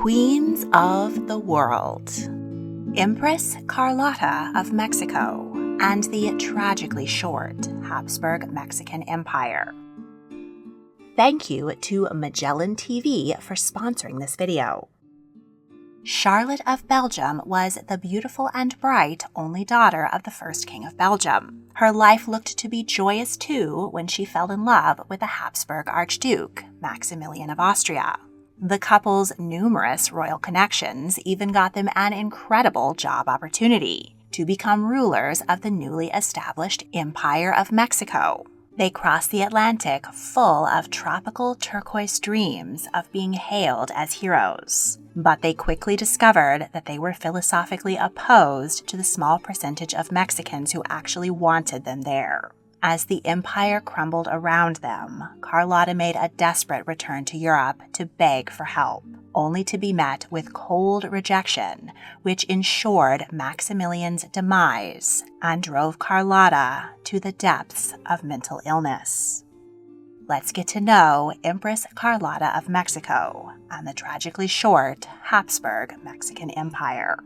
Queens of the World, Empress Carlota of Mexico, and the tragically short Habsburg Mexican Empire. Thank you to Magellan TV for sponsoring this video. Charlotte of Belgium was the beautiful and bright only daughter of the first King of Belgium. Her life looked to be joyous too when she fell in love with the Hapsburg Archduke, Maximilian of Austria. The couple's numerous royal connections even got them an incredible job opportunity to become rulers of the newly established Empire of Mexico. They crossed the Atlantic full of tropical turquoise dreams of being hailed as heroes. But they quickly discovered that they were philosophically opposed to the small percentage of Mexicans who actually wanted them there. As the empire crumbled around them, Carlota made a desperate return to Europe to beg for help, only to be met with cold rejection, which ensured Maximilian's demise and drove Carlota to the depths of mental illness. Let's get to know Empress Carlota of Mexico and the tragically short Hapsburg Mexican Empire.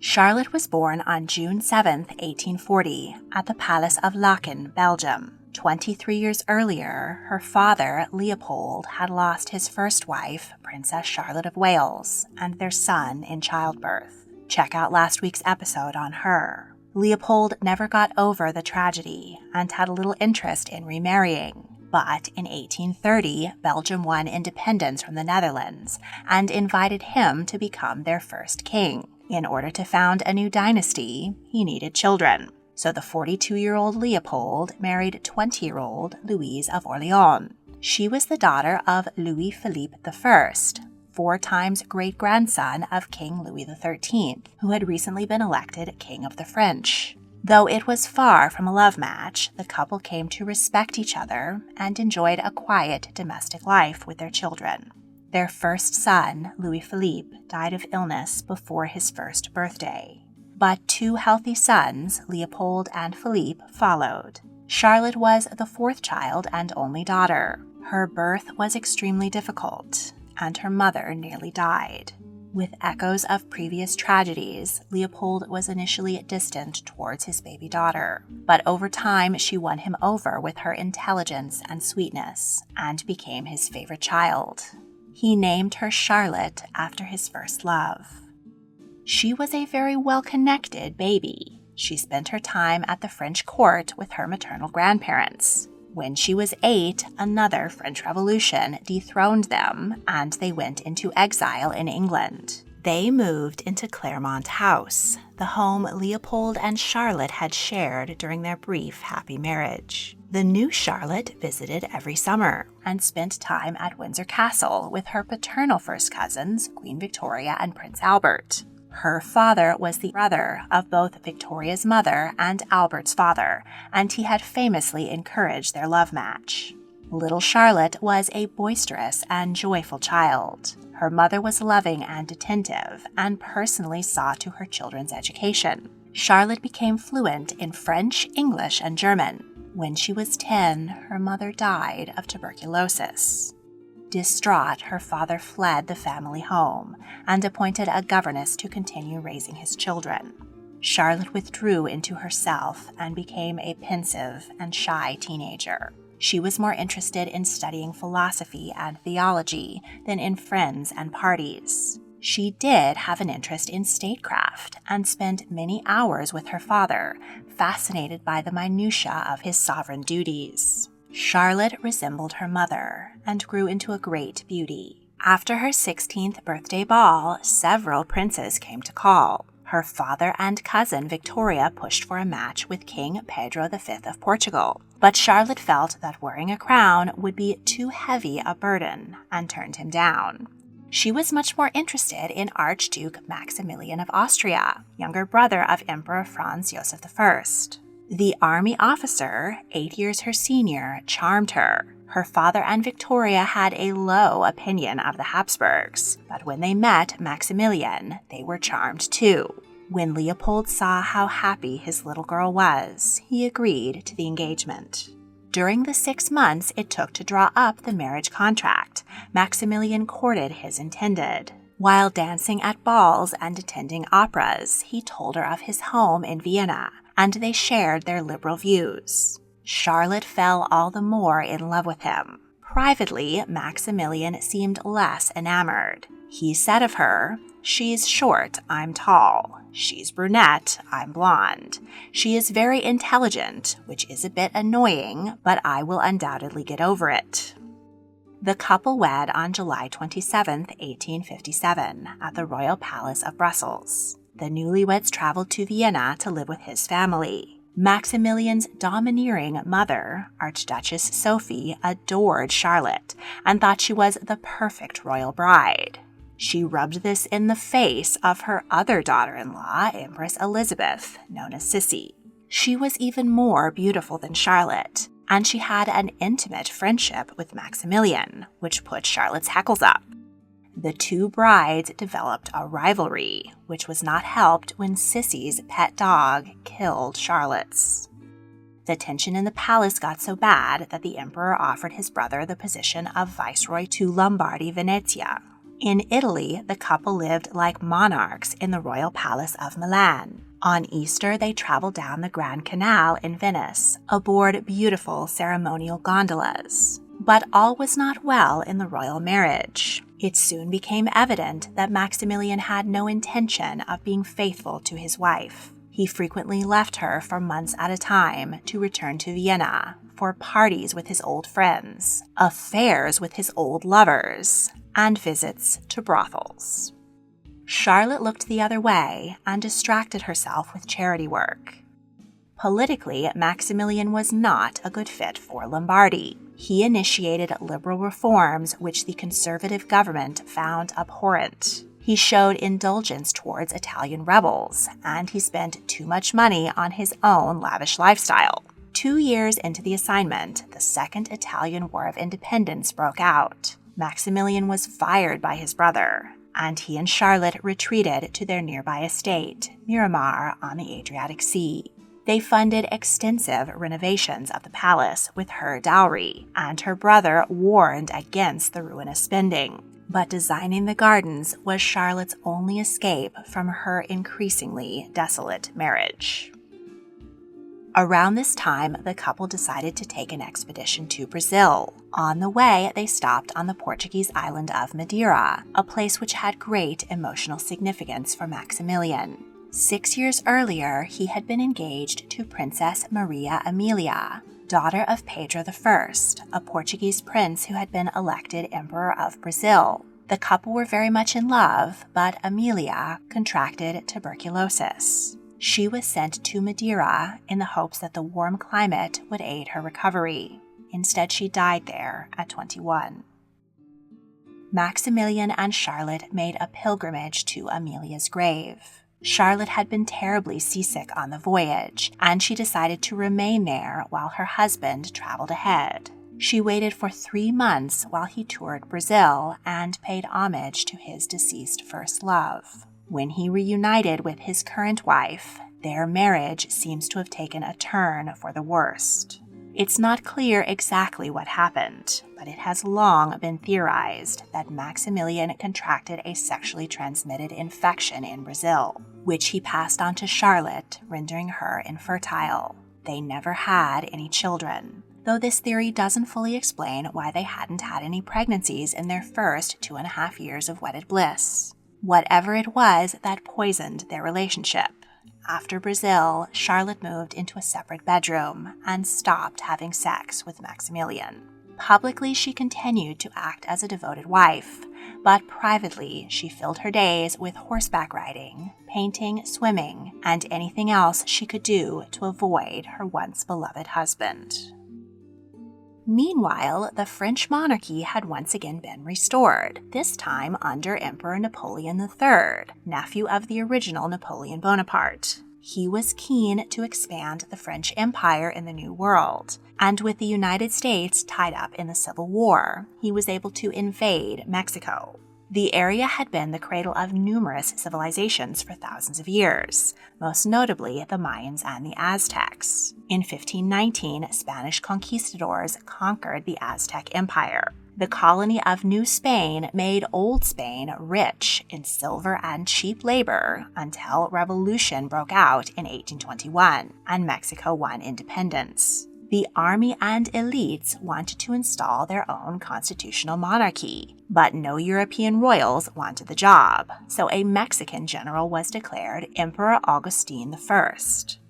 Charlotte was born on June 7, 1840, at the Palace of Laeken, Belgium. 23 years earlier, her father, Leopold, had lost his first wife, Princess Charlotte of Wales, and their son in childbirth. Check out last week's episode on her. Leopold never got over the tragedy and had little interest in remarrying. But in 1830, Belgium won independence from the Netherlands and invited him to become their first king. In order to found a new dynasty, he needed children. So the 42-year-old Leopold married 20-year-old Louise of Orleans. She was the daughter of Louis Philippe I, 4 times great-grandson of King Louis XIII, who had recently been elected King of the French. Though it was far from a love match, the couple came to respect each other and enjoyed a quiet domestic life with their children. Their first son, Louis Philippe, died of illness before his first birthday. But 2 healthy sons, Leopold and Philippe, followed. Charlotte was the 4th child and only daughter. Her birth was extremely difficult, and her mother nearly died. With echoes of previous tragedies, Leopold was initially distant towards his baby daughter, but over time she won him over with her intelligence and sweetness, and became his favorite child. He named her Charlotte after his first love. She was a very well-connected baby. She spent her time at the French court with her maternal grandparents. When she was 8, another French Revolution dethroned them, and they went into exile in England. They moved into Claremont House, the home Leopold and Charlotte had shared during their brief happy marriage. The new Charlotte visited every summer and spent time at Windsor Castle with her paternal first cousins, Queen Victoria and Prince Albert. Her father was the brother of both Victoria's mother and Albert's father, and he had famously encouraged their love match. Little Charlotte was a boisterous and joyful child. Her mother was loving and attentive, and personally saw to her children's education. Charlotte became fluent in French, English, and German. When she was 10, her mother died of tuberculosis. Distraught, her father fled the family home and appointed a governess to continue raising his children. Charlotte withdrew into herself and became a pensive and shy teenager. She was more interested in studying philosophy and theology than in friends and parties. She did have an interest in statecraft and spent many hours with her father, fascinated by the minutiae of his sovereign duties. Charlotte resembled her mother and grew into a great beauty. After her 16th birthday ball, several princes came to call. Her father and cousin Victoria pushed for a match with King Pedro V of Portugal, but Charlotte felt that wearing a crown would be too heavy a burden and turned him down. She was much more interested in Archduke Maximilian of Austria, younger brother of Emperor Franz Joseph I. The army officer, 8 years her senior, charmed her. Her father and Victoria had a low opinion of the Habsburgs, but when they met Maximilian, they were charmed too. When Leopold saw how happy his little girl was, he agreed to the engagement. During the 6 months it took to draw up the marriage contract, Maximilian courted his intended. While dancing at balls and attending operas, he told her of his home in Vienna, and they shared their liberal views. Charlotte fell all the more in love with him. Privately, Maximilian seemed less enamored. He said of her, "She's short, I'm tall. She's brunette, I'm blonde. She is very intelligent, which is a bit annoying, but I will undoubtedly get over it." The couple wed on July 27, 1857, at the Royal Palace of Brussels. The newlyweds traveled to Vienna to live with his family. Maximilian's domineering mother, Archduchess Sophie, adored Charlotte and thought she was the perfect royal bride. She rubbed this in the face of her other daughter-in-law, Empress Elizabeth, known as Sissy. She was even more beautiful than Charlotte, and she had an intimate friendship with Maximilian, which put Charlotte's hackles up. The two brides developed a rivalry, which was not helped when Sissy's pet dog killed Charlotte's. The tension in the palace got so bad that the emperor offered his brother the position of viceroy to Lombardy, Venetia. In Italy, the couple lived like monarchs in the royal palace of Milan. On Easter, they traveled down the Grand Canal in Venice, aboard beautiful ceremonial gondolas. But all was not well in the royal marriage. It soon became evident that Maximilian had no intention of being faithful to his wife. He frequently left her for months at a time to return to Vienna for parties with his old friends, affairs with his old lovers, and visits to brothels. Charlotte looked the other way and distracted herself with charity work. Politically, Maximilian was not a good fit for Lombardy. He initiated liberal reforms which the conservative government found abhorrent. He showed indulgence towards Italian rebels, and he spent too much money on his own lavish lifestyle. 2 years into the assignment, the Second Italian War of Independence broke out. Maximilian was fired by his brother, and he and Charlotte retreated to their nearby estate, Miramar, on the Adriatic Sea. They funded extensive renovations of the palace with her dowry, and her brother warned against the ruinous spending. But designing the gardens was Charlotte's only escape from her increasingly desolate marriage. Around this time, the couple decided to take an expedition to Brazil. On the way, they stopped on the Portuguese island of Madeira, a place which had great emotional significance for Maximilian. 6 years earlier, he had been engaged to Princess Maria Amelia, daughter of Pedro I, a Portuguese prince who had been elected Emperor of Brazil. The couple were very much in love, but Amelia contracted tuberculosis. She was sent to Madeira in the hopes that the warm climate would aid her recovery. Instead, she died there at 21. Maximilian and Charlotte made a pilgrimage to Amelia's grave. Charlotte had been terribly seasick on the voyage, and she decided to remain there while her husband traveled ahead. She waited for 3 months while he toured Brazil and paid homage to his deceased first love. When he reunited with his current wife, their marriage seems to have taken a turn for the worst. It's not clear exactly what happened, but it has long been theorized that Maximilian contracted a sexually transmitted infection in Brazil, which he passed on to Charlotte, rendering her infertile. They never had any children, though this theory doesn't fully explain why they hadn't had any pregnancies in their first 2.5 years of wedded bliss. Whatever it was that poisoned their relationship. After Brazil, Charlotte moved into a separate bedroom and stopped having sex with Maximilian. Publicly, she continued to act as a devoted wife, but privately, she filled her days with horseback riding, painting, swimming, and anything else she could do to avoid her once beloved husband. Meanwhile, the French monarchy had once again been restored, this time under Emperor Napoleon III, nephew of the original Napoleon Bonaparte. He was keen to expand the French Empire in the New World, and with the United States tied up in the Civil War, he was able to invade Mexico. The area had been the cradle of numerous civilizations for thousands of years, most notably the Mayans and the Aztecs. In 1519, Spanish conquistadors conquered the Aztec Empire. The colony of New Spain made Old Spain rich in silver and cheap labor until revolution broke out in 1821 and Mexico won independence. The army and elites wanted to install their own constitutional monarchy, but no European royals wanted the job, so a Mexican general was declared Emperor Augustine I.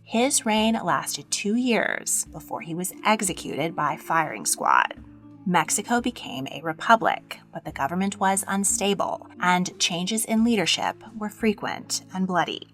His reign lasted 2 years before he was executed by firing squad. Mexico became a republic, but the government was unstable, and changes in leadership were frequent and bloody.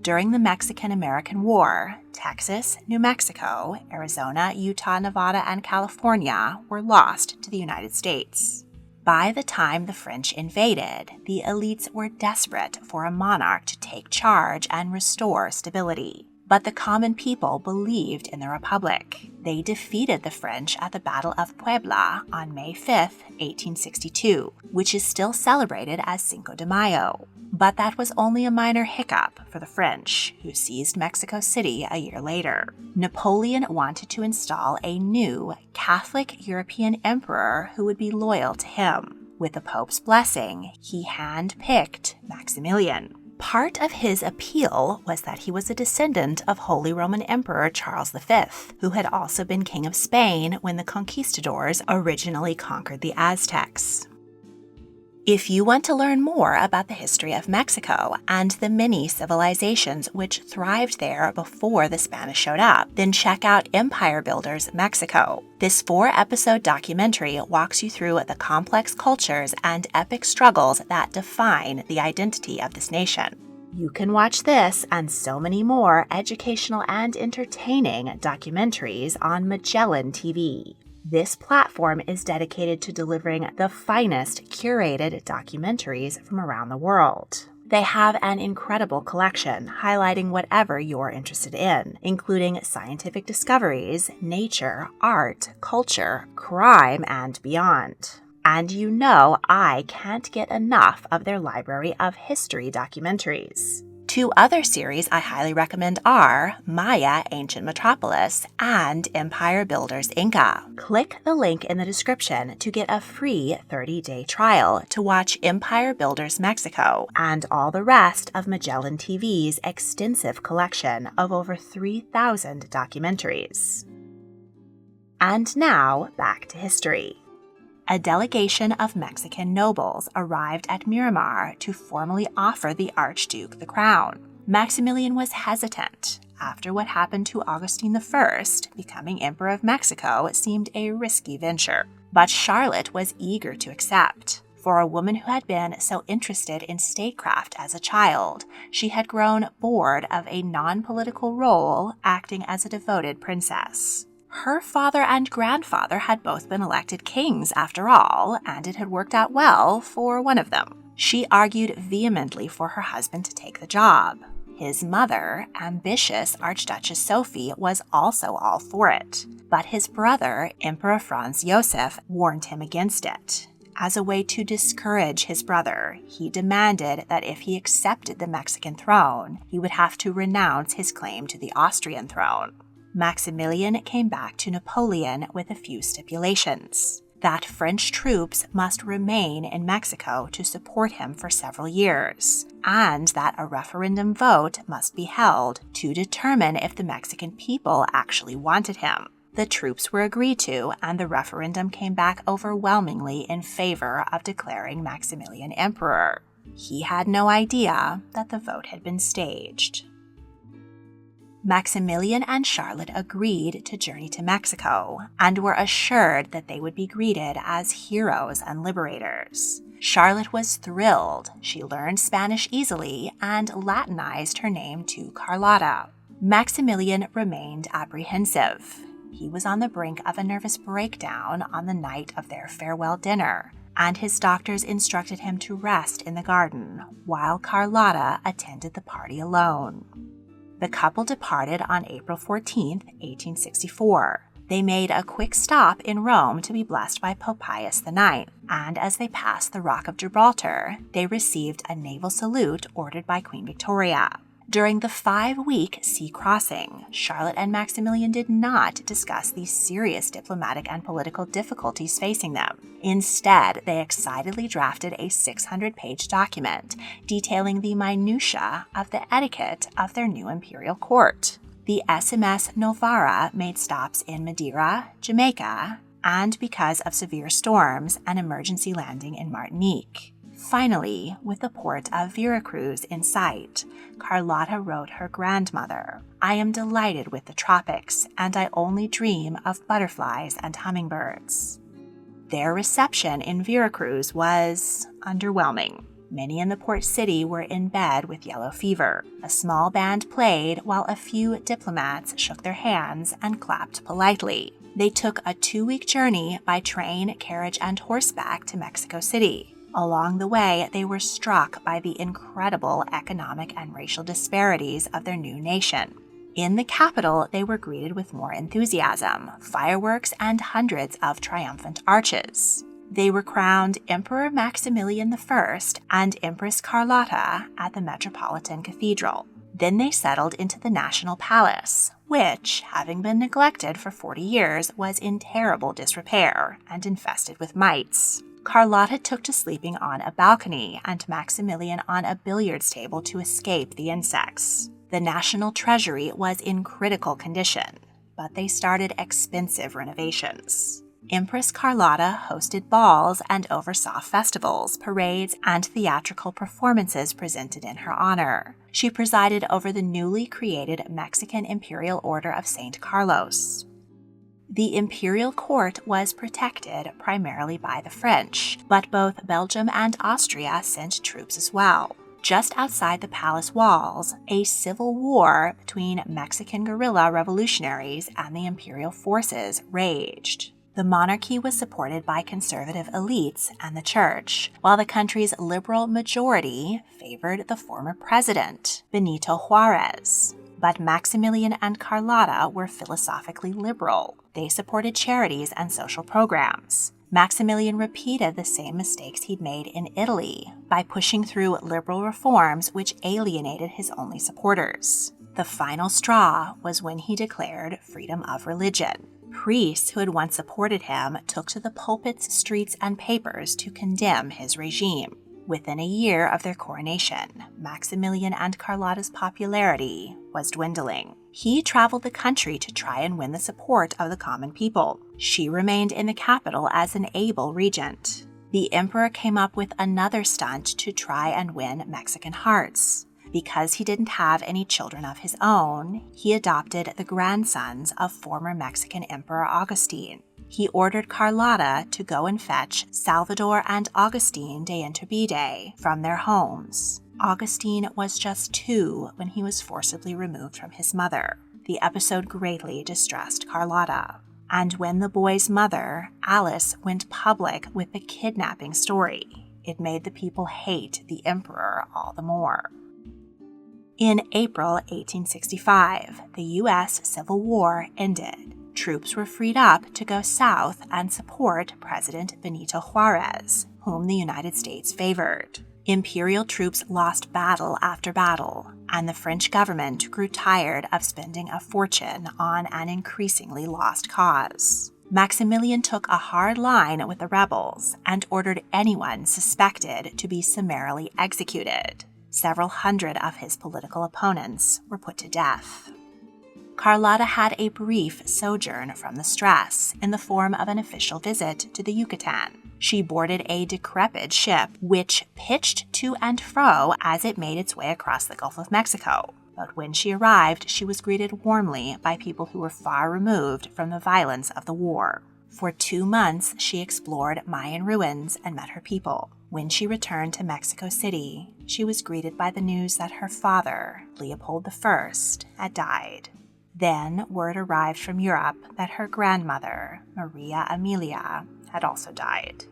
During the Mexican-American War, Texas, New Mexico, Arizona, Utah, Nevada, and California were lost to the United States. By the time the French invaded, the elites were desperate for a monarch to take charge and restore stability. But the common people believed in the Republic. They defeated the French at the Battle of Puebla on May 5, 1862, which is still celebrated as Cinco de Mayo. But that was only a minor hiccup for the French, who seized Mexico City a year later. Napoleon wanted to install a new Catholic European emperor who would be loyal to him. With the Pope's blessing, he hand-picked Maximilian. Part of his appeal was that he was a descendant of Holy Roman Emperor Charles V, who had also been King of Spain when the conquistadors originally conquered the Aztecs. If you want to learn more about the history of Mexico and the many civilizations which thrived there before the Spanish showed up, then check out Empire Builders Mexico. This 4-episode documentary walks you through the complex cultures and epic struggles that define the identity of this nation. You can watch this and so many more educational and entertaining documentaries on Magellan TV. This platform is dedicated to delivering the finest curated documentaries from around the world. They have an incredible collection highlighting whatever you're interested in, including scientific discoveries, nature, art, culture, crime, and beyond. And you know I can't get enough of their library of history documentaries. 2 other series I highly recommend are Maya, Ancient Metropolis, and Empire Builders Inca. Click the link in the description to get a free 30-day trial to watch Empire Builders Mexico and all the rest of Magellan TV's extensive collection of over 3,000 documentaries. And now, back to history. A delegation of Mexican nobles arrived at Miramar to formally offer the Archduke the crown. Maximilian was hesitant. After what happened to Augustine I, becoming Emperor of Mexico seemed a risky venture. But Charlotte was eager to accept. For a woman who had been so interested in statecraft as a child, she had grown bored of a non-political role acting as a devoted princess. Her father and grandfather had both been elected kings after all, and it had worked out well for one of them. She argued vehemently for her husband to take the job. His mother, ambitious Archduchess Sophie, was also all for it. But his brother, Emperor Franz Josef, warned him against it. As a way to discourage his brother, he demanded that if he accepted the Mexican throne, he would have to renounce his claim to the Austrian throne. Maximilian came back to Napoleon with a few stipulations: that French troops must remain in Mexico to support him for several years, and that a referendum vote must be held to determine if the Mexican people actually wanted him. The troops were agreed to, and the referendum came back overwhelmingly in favor of declaring Maximilian emperor. He had no idea that the vote had been staged. Maximilian and Charlotte agreed to journey to Mexico and were assured that they would be greeted as heroes and liberators. Charlotte was thrilled. She learned Spanish easily and Latinized her name to Carlota. Maximilian remained apprehensive. He was on the brink of a nervous breakdown on the night of their farewell dinner, and his doctors instructed him to rest in the garden while Carlota attended the party alone. The couple departed on April 14, 1864. They made a quick stop in Rome to be blessed by Pope Pius IX, and as they passed the Rock of Gibraltar, they received a naval salute ordered by Queen Victoria. During the 5-week sea crossing, Charlotte and Maximilian did not discuss the serious diplomatic and political difficulties facing them. Instead, they excitedly drafted a 600-page document detailing the minutiae of the etiquette of their new imperial court. The SMS Novara made stops in Madeira, Jamaica, and because of severe storms, an emergency landing in Martinique. Finally, with the port of Veracruz in sight, Carlota wrote her grandmother, "I am delighted with the tropics, and I only dream of butterflies and hummingbirds." Their reception in Veracruz was underwhelming. Many in the port city were in bed with yellow fever. A small band played while a few diplomats shook their hands and clapped politely. They took a 2-week journey by train, carriage, and horseback to Mexico City. Along the way, they were struck by the incredible economic and racial disparities of their new nation. In the capital, they were greeted with more enthusiasm, fireworks, and hundreds of triumphant arches. They were crowned Emperor Maximilian I and Empress Carlota at the Metropolitan Cathedral. Then they settled into the National Palace, which, having been neglected for 40 years, was in terrible disrepair and infested with mites. Carlota took to sleeping on a balcony and Maximilian on a billiards table to escape the insects. The national treasury was in critical condition, but they started expensive renovations. Empress Carlota hosted balls and oversaw festivals, parades, and theatrical performances presented in her honor. She presided over the newly created Mexican Imperial Order of St. Carlos. The imperial court was protected primarily by the French, but both Belgium and Austria sent troops as well. Just outside the palace walls, a civil war between Mexican guerrilla revolutionaries and the imperial forces raged. The monarchy was supported by conservative elites and the church, while the country's liberal majority favored the former president, Benito Juarez. But Maximilian and Carlota were philosophically liberal. They supported charities and social programs. Maximilian repeated the same mistakes he'd made in Italy by pushing through liberal reforms which alienated his only supporters. The final straw was when he declared freedom of religion. Priests who had once supported him took to the pulpits, streets, and papers to condemn his regime. Within a year of their coronation, Maximilian and Carlota's popularity was dwindling. He traveled the country to try and win the support of the common people. She remained in the capital as an able regent. The emperor came up with another stunt to try and win Mexican hearts. Because he didn't have any children of his own, he adopted the grandsons of former Mexican Emperor Augustine. He ordered Carlota to go and fetch Salvador and Augustine de Iturbide from their homes. Augustine was just 2 when he was forcibly removed from his mother. The episode greatly distressed Carlota. And when the boy's mother, Alice, went public with the kidnapping story, it made the people hate the emperor all the more. In April 1865, the U.S. Civil War ended. Troops were freed up to go south and support President Benito Juarez, whom the United States favored. Imperial troops lost battle after battle, and the French government grew tired of spending a fortune on an increasingly lost cause. Maximilian took a hard line with the rebels and ordered anyone suspected to be summarily executed. Several hundred of his political opponents were put to death. Carlota had a brief sojourn from the stress in the form of an official visit to the Yucatan. She boarded a decrepit ship, which pitched to and fro as it made its way across the Gulf of Mexico. But when she arrived, she was greeted warmly by people who were far removed from the violence of the war. For 2 months, she explored Mayan ruins and met her people. When she returned to Mexico City, she was greeted by the news that her father, Leopold I, had died. Then word arrived from Europe that her grandmother, Maria Amelia, had also died.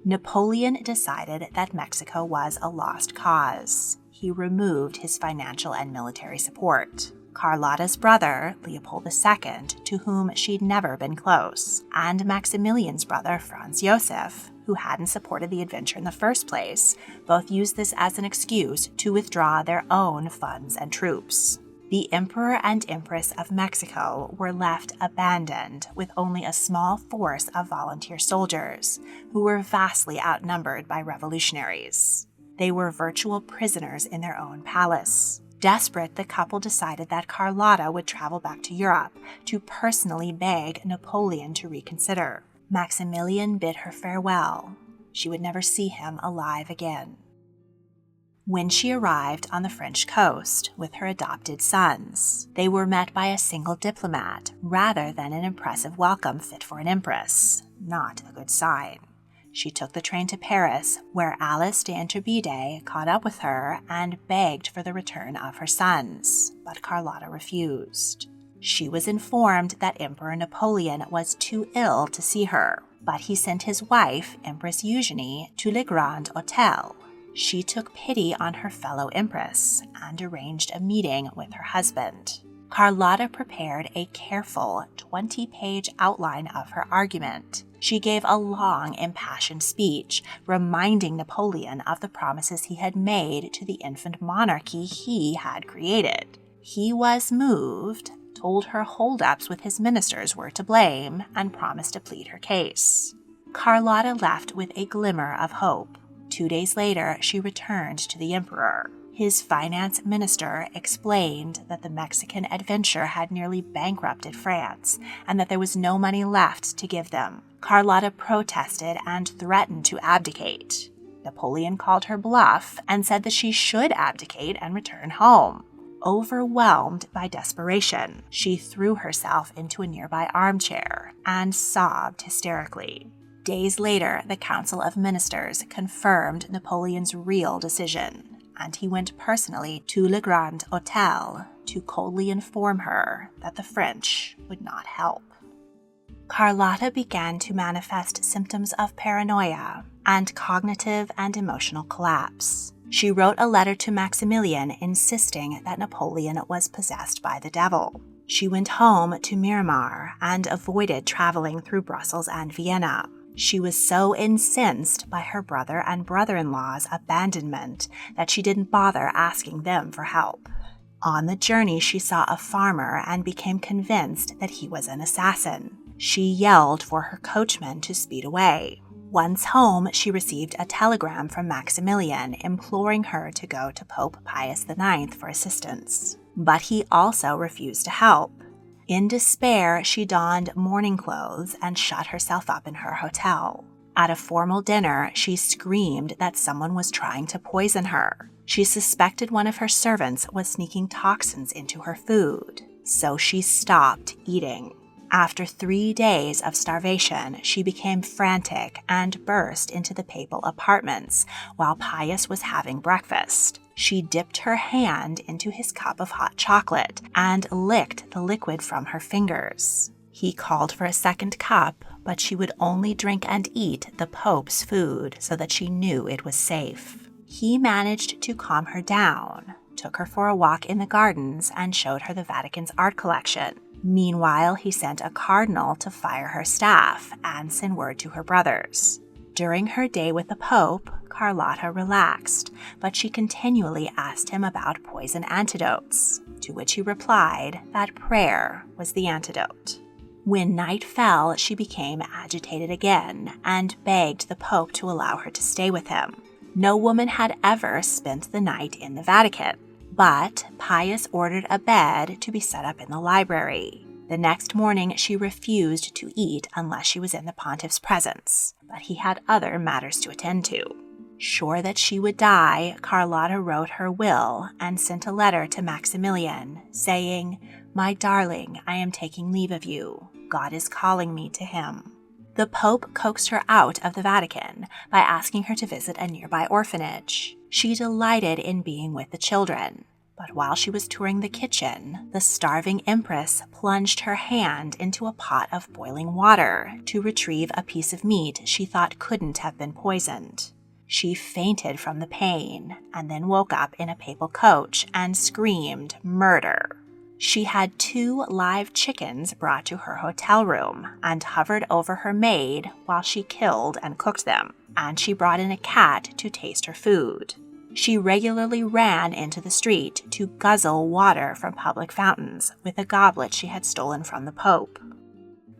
Napoleon decided that Mexico was a lost cause. He removed his financial and military support. Carlotta's brother, Leopold II, to whom she'd never been close, and Maximilian's brother, Franz Josef, who hadn't supported the adventure in the first place, both used this as an excuse to withdraw their own funds and troops. The Emperor and Empress of Mexico were left abandoned with only a small force of volunteer soldiers, who were vastly outnumbered by revolutionaries. They were virtual prisoners in their own palace. Desperate, the couple decided that Carlota would travel back to Europe to personally beg Napoleon to reconsider. Maximilian bid her farewell. She would never see him alive again. When she arrived on the French coast with her adopted sons, they were met by a single diplomat rather than an impressive welcome fit for an empress. Not a good sign. She took the train to Paris, where Alice de Iturbide caught up with her and begged for the return of her sons, but Carlota refused. She was informed that Emperor Napoleon was too ill to see her, but he sent his wife, Empress Eugenie, to Le Grand Hôtel. She took pity on her fellow empress and arranged a meeting with her husband. Carlota prepared a careful 20-page outline of her argument. She gave a long, impassioned speech, reminding Napoleon of the promises he had made to the infant monarchy he had created. He was moved, told her holdups with his ministers were to blame, and promised to plead her case. Carlota left with a glimmer of hope. 2 days later, she returned to the emperor. His finance minister explained that the Mexican adventure had nearly bankrupted France and that there was no money left to give them. Carlota protested and threatened to abdicate. Napoleon called her bluff and said that she should abdicate and return home. Overwhelmed by desperation, she threw herself into a nearby armchair and sobbed hysterically. Days later, the Council of Ministers confirmed Napoleon's real decision, and he went personally to Le Grand Hôtel to coldly inform her that the French would not help. Carlota began to manifest symptoms of paranoia and cognitive and emotional collapse. She wrote a letter to Maximilian insisting that Napoleon was possessed by the devil. She went home to Miramar and avoided traveling through Brussels and Vienna. She was so incensed by her brother and brother-in-law's abandonment that she didn't bother asking them for help. On the journey, she saw a farmer and became convinced that he was an assassin. She yelled for her coachman to speed away. Once home, she received a telegram from Maximilian imploring her to go to Pope Pius IX for assistance. But he also refused to help. In despair, she donned mourning clothes and shut herself up in her hotel. At a formal dinner, she screamed that someone was trying to poison her. She suspected one of her servants was sneaking toxins into her food, so she stopped eating. After 3 days of starvation, she became frantic and burst into the papal apartments while Pius was having breakfast. She dipped her hand into his cup of hot chocolate and licked the liquid from her fingers. He called for a second cup, but she would only drink and eat the Pope's food so that she knew it was safe. He managed to calm her down, took her for a walk in the gardens, and showed her the Vatican's art collection. Meanwhile, he sent a cardinal to fire her staff and send word to her brothers. During her day with the Pope, Carlota relaxed, but she continually asked him about poison antidotes, to which he replied that prayer was the antidote. When night fell, she became agitated again and begged the Pope to allow her to stay with him. No woman had ever spent the night in the Vatican, but Pius ordered a bed to be set up in the library. The next morning, she refused to eat unless she was in the pontiff's presence, but he had other matters to attend to. Sure that she would die, Carlota wrote her will and sent a letter to Maximilian, saying, "My darling, I am taking leave of you. God is calling me to him." The Pope coaxed her out of the Vatican by asking her to visit a nearby orphanage. She delighted in being with the children. But while she was touring the kitchen, the starving empress plunged her hand into a pot of boiling water to retrieve a piece of meat she thought couldn't have been poisoned. She fainted from the pain and then woke up in a papal coach and screamed, "Murder!" She had 2 live chickens brought to her hotel room and hovered over her maid while she killed and cooked them, and she brought in a cat to taste her food. She regularly ran into the street to guzzle water from public fountains with a goblet she had stolen from the Pope.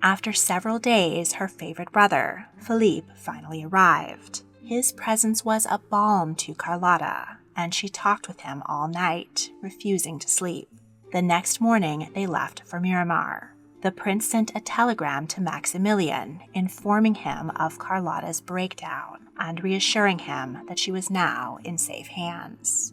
After several days, her favorite brother, Philippe, finally arrived. His presence was a balm to Carlota, and she talked with him all night, refusing to sleep. The next morning, they left for Miramar. The prince sent a telegram to Maximilian, informing him of Carlota's breakdown and reassuring him that she was now in safe hands.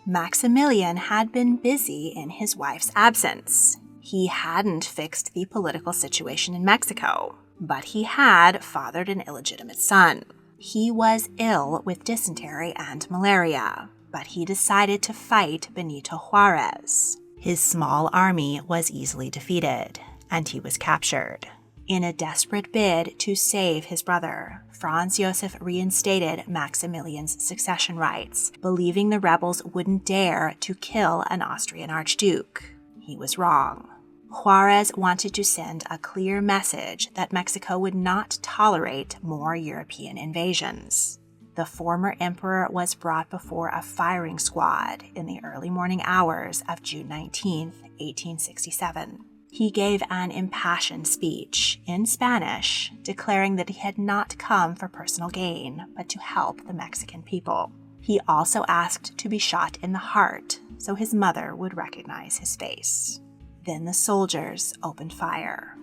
Maximilian had been busy in his wife's absence. He hadn't fixed the political situation in Mexico, but he had fathered an illegitimate son. He was ill with dysentery and malaria, but he decided to fight Benito Juarez. His small army was easily defeated, and he was captured. In a desperate bid to save his brother, Franz Josef reinstated Maximilian's succession rights, believing the rebels wouldn't dare to kill an Austrian archduke. He was wrong. Juarez wanted to send a clear message that Mexico would not tolerate more European invasions. The former emperor was brought before a firing squad in the early morning hours of June 19, 1867. He gave an impassioned speech in Spanish, declaring that he had not come for personal gain, but to help the Mexican people. He also asked to be shot in the heart so his mother would recognize his face. Then the soldiers opened fire.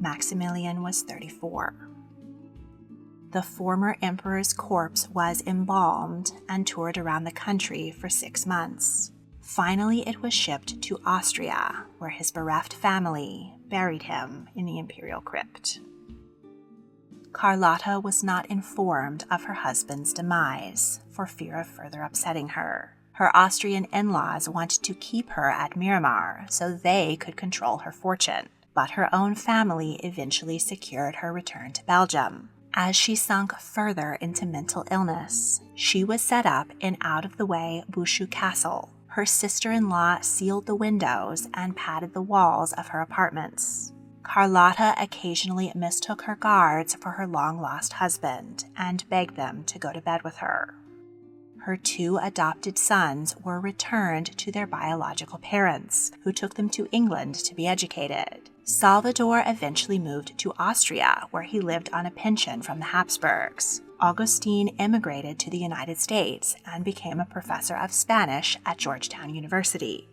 Maximilian was 34. The former emperor's corpse was embalmed and toured around the country for 6 months. Finally, it was shipped to Austria, where his bereft family buried him in the imperial crypt. Carlota was not informed of her husband's demise for fear of further upsetting her. Her Austrian in-laws wanted to keep her at Miramar so they could control her fortune, but her own family eventually secured her return to Belgium. As she sunk further into mental illness, she was set up in out-of-the-way Bouchoux Castle. Her sister-in-law sealed the windows and padded the walls of her apartments. Carlota occasionally mistook her guards for her long-lost husband and begged them to go to bed with her. Her 2 adopted sons were returned to their biological parents, who took them to England to be educated. Salvador eventually moved to Austria, where he lived on a pension from the Habsburgs. Augustine immigrated to the United States and became a professor of Spanish at Georgetown University.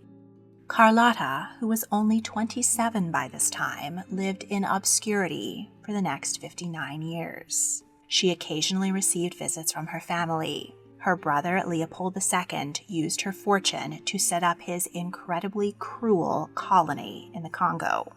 Carlota, who was only 27 by this time, lived in obscurity for the next 59 years. She occasionally received visits from her family. Her brother Leopold II used her fortune to set up his incredibly cruel colony in the Congo.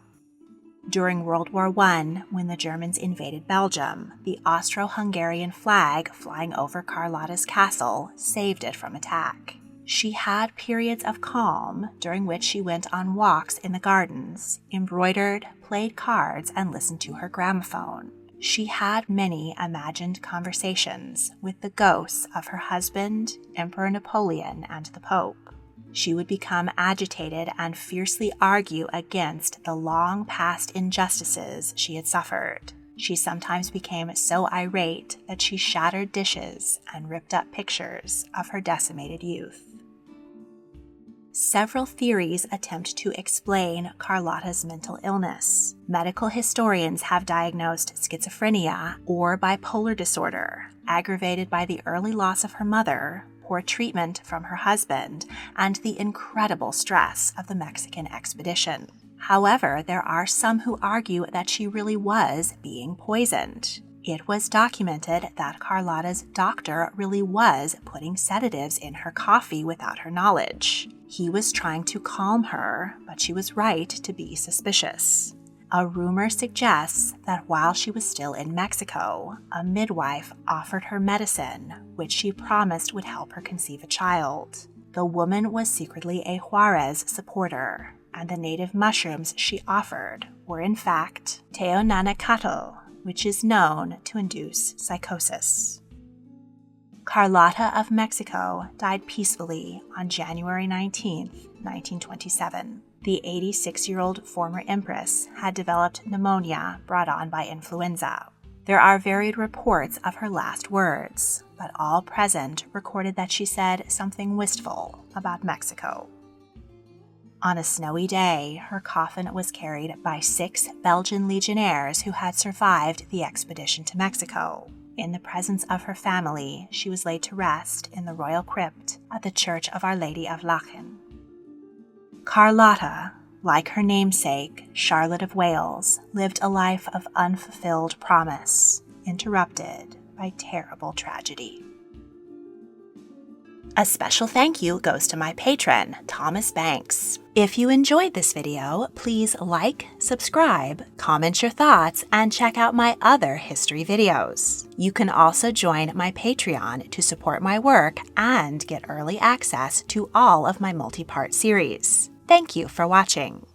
During World War I, when the Germans invaded Belgium, the Austro-Hungarian flag flying over Carlota's castle saved it from attack. She had periods of calm, during which she went on walks in the gardens, embroidered, played cards, and listened to her gramophone. She had many imagined conversations with the ghosts of her husband, Emperor Napoleon, and the Pope. She would become agitated and fiercely argue against the long-past injustices she had suffered. She sometimes became so irate that she shattered dishes and ripped up pictures of her decimated youth. Several theories attempt to explain Carlota's mental illness. Medical historians have diagnosed schizophrenia or bipolar disorder, aggravated by the early loss of her mother, poor treatment from her husband, and the incredible stress of the Mexican expedition. However, there are some who argue that she really was being poisoned. It was documented that Carlota's doctor really was putting sedatives in her coffee without her knowledge. He was trying to calm her, but she was right to be suspicious. A rumor suggests that while she was still in Mexico, a midwife offered her medicine, which she promised would help her conceive a child. The woman was secretly a Juarez supporter, and the native mushrooms she offered were in fact teonanacatl, which is known to induce psychosis. Carlota of Mexico died peacefully on January 19, 1927. The 86-year-old former empress had developed pneumonia brought on by influenza. There are varied reports of her last words, but all present recorded that she said something wistful about Mexico. On a snowy day, her coffin was carried by 6 Belgian legionnaires who had survived the expedition to Mexico. In the presence of her family, she was laid to rest in the royal crypt at the Church of Our Lady of Lachen. Carlota, like her namesake, Charlotte of Wales, lived a life of unfulfilled promise, interrupted by terrible tragedy. A special thank you goes to my patron, Thomas Banks. If you enjoyed this video, please like, subscribe, comment your thoughts, and check out my other history videos. You can also join my Patreon to support my work and get early access to all of my multi-part series. Thank you for watching.